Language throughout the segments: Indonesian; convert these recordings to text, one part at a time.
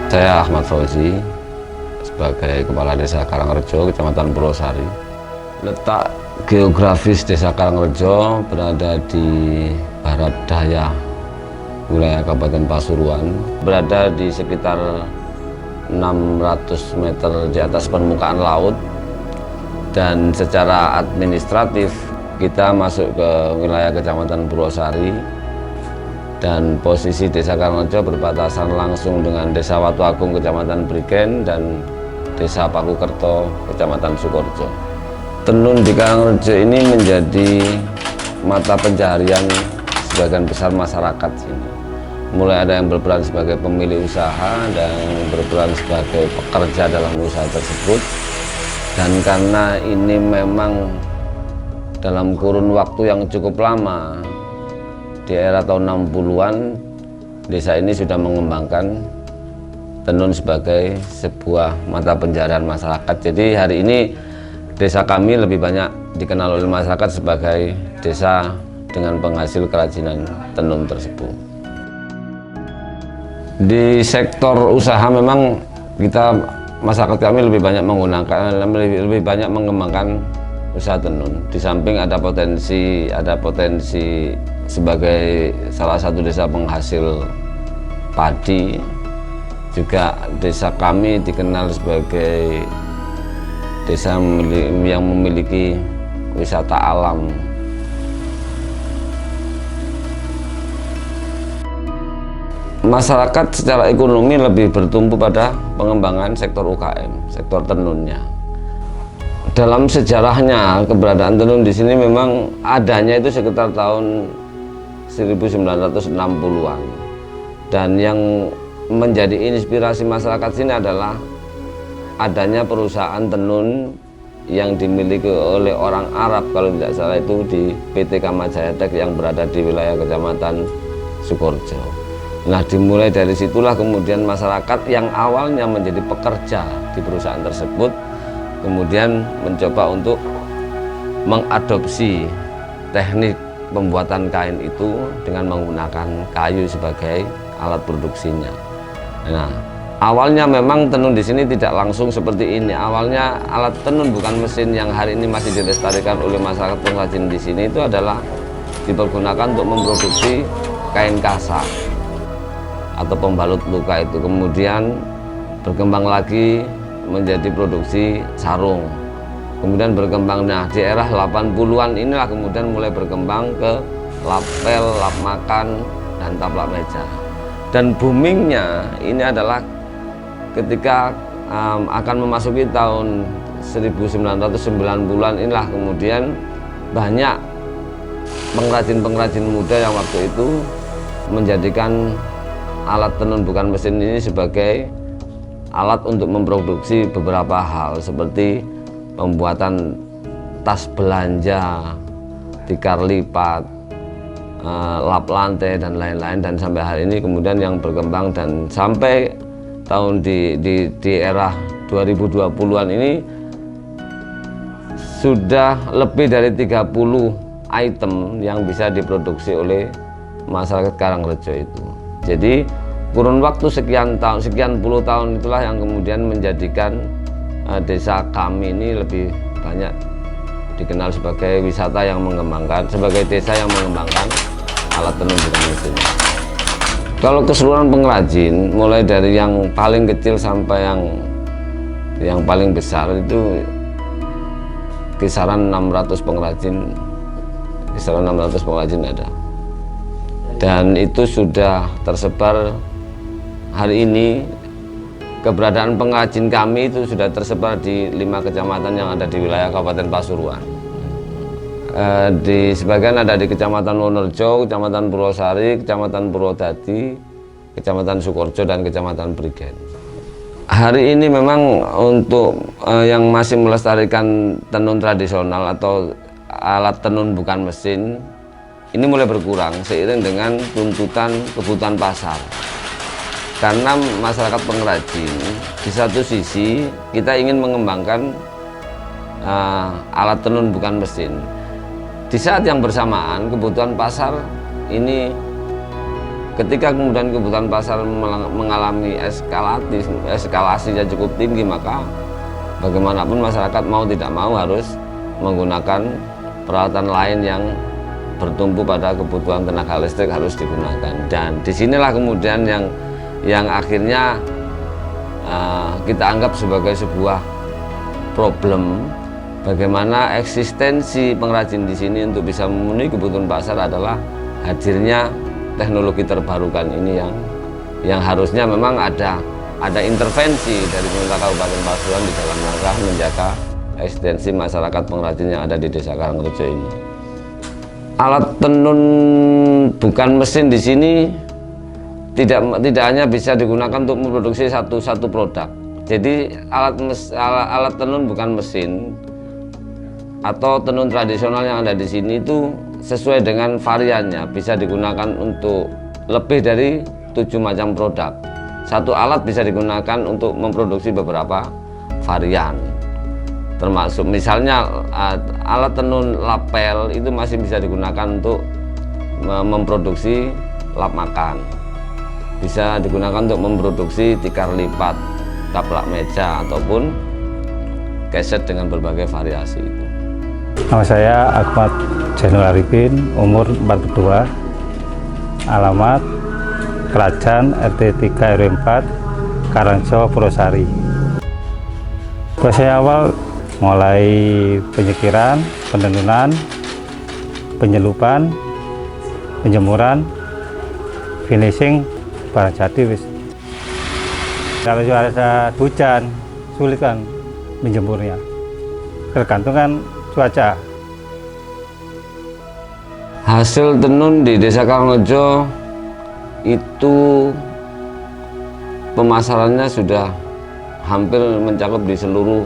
Saya Ahmad Fauzi sebagai Kepala Desa Karangrejo, Kecamatan Purwosari. Letak geografis Desa Karangrejo berada di barat daya wilayah Kabupaten Pasuruan, berada di sekitar 600 meter di atas permukaan laut, dan secara administratif kita masuk ke wilayah Kecamatan Purwosari, dan posisi Desa Karangrejo berbatasan langsung dengan Desa Watu Agung Kecamatan Prigen dan Desa Pakukerto Kecamatan Sukorejo. Tenun di Karangrejo ini menjadi mata pencaharian sebagian besar masyarakat sini. Mulai ada yang berperan sebagai pemilik usaha dan berperan sebagai pekerja dalam usaha tersebut. Dan karena ini memang dalam kurun waktu yang cukup lama, di era tahun 60-an, desa ini sudah mengembangkan tenun sebagai sebuah mata pencaharian masyarakat. Jadi hari ini desa kami lebih banyak dikenal oleh masyarakat sebagai desa dengan penghasil kerajinan tenun tersebut. Di sektor usaha memang masyarakat kami lebih banyak mengembangkan usaha tenun. Di samping ada potensi sebagai salah satu desa penghasil padi, juga desa kami dikenal sebagai desa yang memiliki wisata alam. Masyarakat secara ekonomi lebih bertumpu pada pengembangan sektor UKM, sektor tenunnya. Dalam sejarahnya keberadaan tenun di sini memang adanya itu sekitar tahun 1960-an, dan yang menjadi inspirasi masyarakat sini adalah adanya perusahaan tenun yang dimiliki oleh orang Arab, kalau tidak salah itu di PT Kamajayatek yang berada di wilayah Kecamatan Sukorejo. Nah, dimulai dari situlah kemudian masyarakat yang awalnya menjadi pekerja di perusahaan tersebut kemudian mencoba untuk mengadopsi teknik pembuatan kain itu dengan menggunakan kayu sebagai alat produksinya. Nah, awalnya memang tenun di sini tidak langsung seperti ini. Awalnya alat tenun bukan mesin yang hari ini masih dilestarikan oleh masyarakat pengrajin di sini itu adalah dipergunakan untuk memproduksi kain kasar atau pembalut luka itu. Kemudian berkembang lagi menjadi produksi sarung. Kemudian berkembang, nah di era 80-an inilah kemudian mulai berkembang ke lapel, lap makan, dan taplak meja. Dan boomingnya ini adalah ketika akan memasuki tahun 1990-an inilah kemudian banyak pengrajin-pengrajin muda yang waktu itu menjadikan alat tenun bukan mesin ini sebagai alat untuk memproduksi beberapa hal seperti pembuatan tas belanja, tikar lipat, lap lantai, dan lain-lain. Dan sampai hari ini kemudian yang berkembang, dan sampai tahun di era 2020-an ini sudah lebih dari 30 item yang bisa diproduksi oleh masyarakat Karangrejo itu. Jadi kurun waktu sekian puluh tahun itulah yang kemudian menjadikan desa kami ini lebih banyak dikenal sebagai wisata yang mengembangkan, sebagai desa yang mengembangkan alat tenun bukan mesin. Kalau keseluruhan pengrajin, mulai dari yang paling kecil sampai yang paling besar itu kisaran 600 pengrajin ada. Dan itu sudah tersebar hari ini. Keberadaan pengrajin kami itu sudah tersebar di 5 kecamatan yang ada di wilayah Kabupaten Pasuruan. Di sebagian ada di Kecamatan Wonorejo, Kecamatan Purwosari, Kecamatan Purwodadi, Kecamatan Sukorejo, dan Kecamatan Prigen. Hari ini memang untuk yang masih melestarikan tenun tradisional atau alat tenun bukan mesin ini mulai berkurang seiring dengan tuntutan kebutuhan pasar. Karena masyarakat pengrajin di satu sisi kita ingin mengembangkan alat tenun bukan mesin, di saat yang bersamaan kebutuhan pasar ini ketika kemudian kebutuhan pasar mengalami eskalasi yang cukup tinggi, maka bagaimanapun masyarakat mau tidak mau harus menggunakan peralatan lain yang bertumpu pada kebutuhan tenaga listrik harus digunakan. Dan disinilah kemudian yang akhirnya kita anggap sebagai sebuah problem, bagaimana eksistensi pengrajin di sini untuk bisa memenuhi kebutuhan pasar adalah hadirnya teknologi terbarukan ini yang harusnya memang ada intervensi dari pemerintah Kabupaten Pasuruan di dalam rangka menjaga eksistensi masyarakat pengrajin yang ada di Desa Karangrejo ini. Alat tenun bukan mesin di sini tidak hanya bisa digunakan untuk memproduksi satu produk. Jadi alat tenun bukan mesin atau tenun tradisional yang ada di sini itu sesuai dengan variannya, bisa digunakan untuk lebih dari 7 macam produk. Satu alat bisa digunakan untuk memproduksi beberapa varian, termasuk misalnya alat tenun lapel itu masih bisa digunakan untuk memproduksi lap makan, bisa digunakan untuk memproduksi tikar lipat, taplak meja, ataupun keset dengan berbagai variasi itu. Nama saya Ahmad Zainul Arifin, umur 42, alamat Kerajaan RT 3 RW 4 Karangrejo Purwosari. Proses awal mulai penyekiran, penenunan, penyelupan, penjemuran, finishing, barang jadi wis. Kalau ada hujan sulit kan menjemurnya, tergantung kan cuaca. Hasil tenun di Desa Karangrejo itu pemasarannya sudah hampir mencakup di seluruh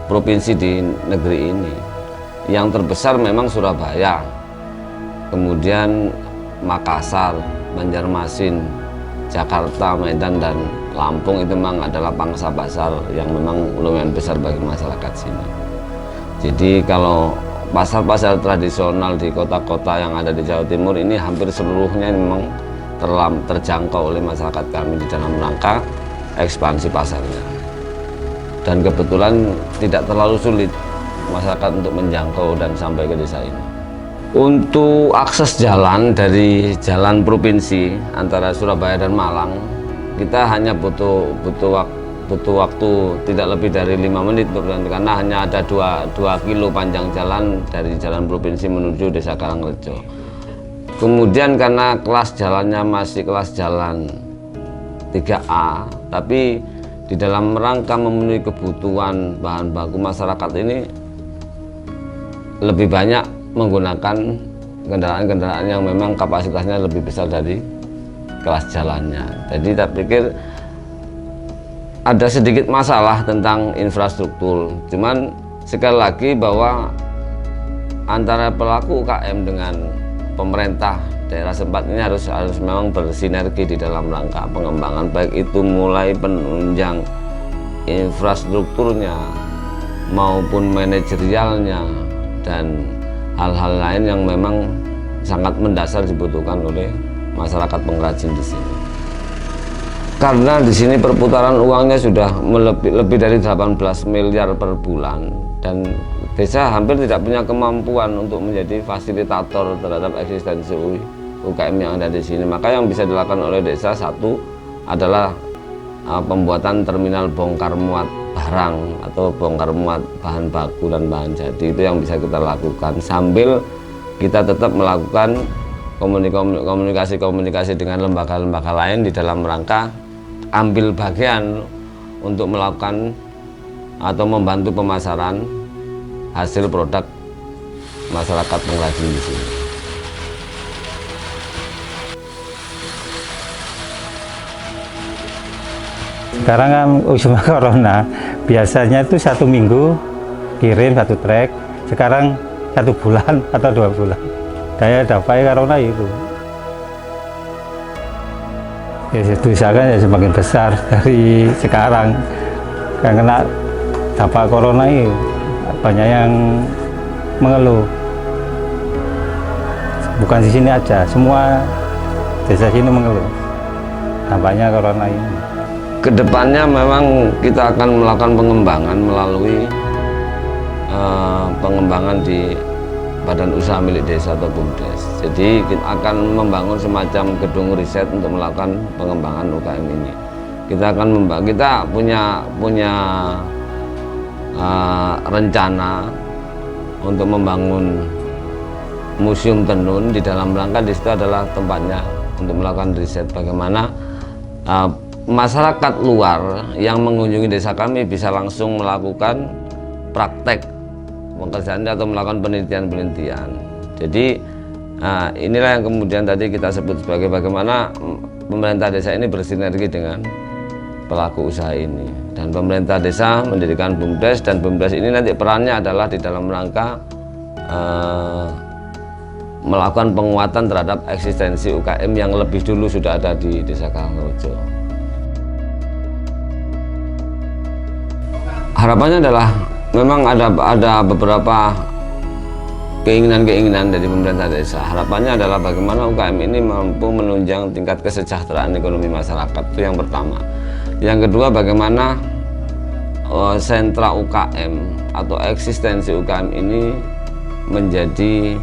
provinsi di negeri ini. Yang terbesar memang Surabaya, kemudian Makassar, Banjarmasin, Jakarta, Medan, dan Lampung itu memang adalah pangsa pasar yang memang lumayan besar bagi masyarakat sini. Jadi kalau pasar-pasar tradisional di kota-kota yang ada di Jawa Timur ini hampir seluruhnya memang terjangkau oleh masyarakat kami di dalam rangka ekspansi pasarnya. Dan kebetulan tidak terlalu sulit masyarakat untuk menjangkau dan sampai ke desa ini. Untuk akses jalan dari jalan provinsi antara Surabaya dan Malang, kita hanya butuh waktu tidak lebih dari 5 menit karena hanya ada 2 kilo panjang jalan dari jalan provinsi menuju Desa Karangrejo. Kemudian karena kelas jalannya masih kelas jalan 3A, tapi di dalam rangka memenuhi kebutuhan bahan baku masyarakat ini lebih banyak menggunakan kendaraan-kendaraan yang memang kapasitasnya lebih besar dari kelas jalannya. Jadi saya pikir ada sedikit masalah tentang infrastruktur, cuman sekali lagi bahwa antara pelaku UKM dengan pemerintah daerah setempat ini harus memang bersinergi di dalam rangka pengembangan, baik itu mulai penunjang infrastrukturnya maupun manajerialnya dan hal-hal lain yang memang sangat mendasar dibutuhkan oleh masyarakat pengrajin di sini. Karena di sini perputaran uangnya sudah lebih dari 18 miliar per bulan dan desa hampir tidak punya kemampuan untuk menjadi fasilitator terhadap eksistensi UKM yang ada di sini. Maka yang bisa dilakukan oleh desa satu adalah pembuatan terminal bongkar muat barang atau bongkar muat bahan baku dan bahan jadi. Itu yang bisa kita lakukan sambil kita tetap melakukan komunikasi dengan lembaga-lembaga lain di dalam rangka ambil bagian untuk melakukan atau membantu pemasaran hasil produk masyarakat pengrajin di sini. Sekarang kan usia corona, biasanya itu 1 minggu kirim 1 trek, sekarang 1 bulan atau 2 bulan. Daya dapat corona itu. Ya usahakan ya semakin besar dari sekarang. Karena dampak corona ini banyak yang mengeluh. Bukan di sini aja, semua desa sini mengeluh dampaknya corona ini. Kedepannya memang kita akan melakukan pengembangan melalui pengembangan di badan usaha milik desa atau BUMDes. Jadi kita akan membangun semacam gedung riset untuk melakukan pengembangan UKM ini. Kita akan kita punya rencana untuk membangun museum tenun. Di dalam rangka di situ adalah tempatnya untuk melakukan riset bagaimana masyarakat luar yang mengunjungi desa kami bisa langsung melakukan praktek pekerjaan atau melakukan penelitian-penelitian. Jadi inilah yang kemudian tadi kita sebut sebagai bagaimana pemerintah desa ini bersinergi dengan pelaku usaha ini, dan pemerintah desa mendirikan BUMDes, dan BUMDes ini nanti perannya adalah di dalam rangka melakukan penguatan terhadap eksistensi UKM yang lebih dulu sudah ada di Desa Karangrejo. Harapannya adalah memang ada beberapa keinginan-keinginan dari pemerintah desa. Harapannya adalah bagaimana UKM ini mampu menunjang tingkat kesejahteraan ekonomi masyarakat, itu yang pertama. Yang kedua, bagaimana sentra UKM atau eksistensi UKM ini menjadi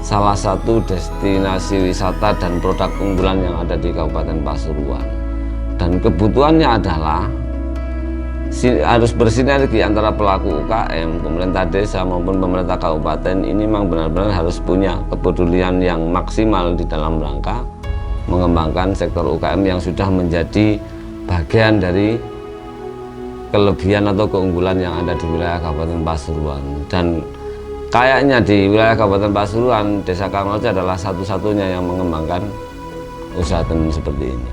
salah satu destinasi wisata dan produk unggulan yang ada di Kabupaten Pasuruan. Dan kebutuhannya adalah harus bersinergi antara pelaku UKM, pemerintah desa maupun pemerintah kabupaten. Ini memang benar-benar harus punya kepedulian yang maksimal di dalam rangka mengembangkan sektor UKM yang sudah menjadi bagian dari kelebihan atau keunggulan yang ada di wilayah Kabupaten Pasuruan. Dan kayaknya di wilayah Kabupaten Pasuruan, Desa Karangrejo adalah satu-satunya yang mengembangkan usaha tenun seperti ini.